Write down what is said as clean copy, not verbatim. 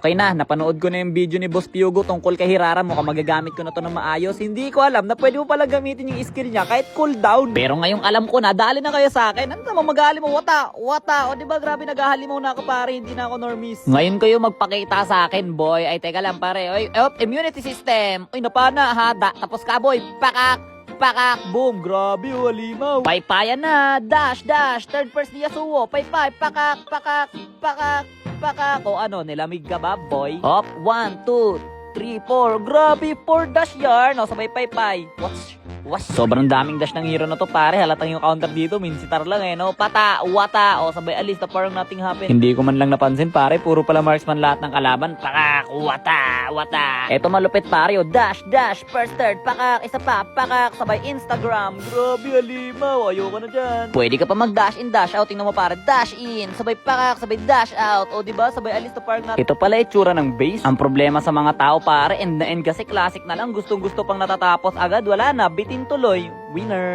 Okay na, napanood ko na yung video ni Boss Piugo tungkol kay Hirara. Mukhang magagamit ko na to na maayos. Hindi ko alam na pwede mo pala gamitin yung skill niya kahit cooldown. Pero ngayong alam ko na, dali na kayo sa akin. Ano naman mag-ahali mo? Wata. O diba grabe nag-ahalimaw na ako pare, hindi na ako normies. Ngayon kayo magpakita sa akin boy. Ay teka lang pare. Oy, immunity system. Uy napana ha. Tapos ka boy. Pakak, boom, grabe, halimaw. Paypayan na, dash, third first ni Yasuo, paypay, pakak. O ano, nilamig ka ba, boy? Hop, 1, 2, 3, 4, grabe, 4 dash yarn. O, sabay paypay. Sobrang daming dash ng hero na to, pare. Halatang yung counter dito, minsitar lang eh, no? Pata, wata, o sabay alis na parang nothing happened. Hindi ko man lang napansin, pare. Puro pala marksman lahat ng kalaban. Pakak, wata. Eto malupit, pare, o. Dash, first, third, pakak, isa pa, pakak, sabay Instagram. Grabe, halimaw. Ayoko na dyan. Pwede ka pa mag-dash in, dash out. Tingnan mo, pare. Dash in, sabay pakak, sabay dash out. O, diba? Sabay alis na parang natin. Ito pala itsura ng base. Ang problema sa mga tao, pare, end na end kasi classic na lang. Gustong-gusto pang natatapos agad. Wala na, bitin tuloy. Winner.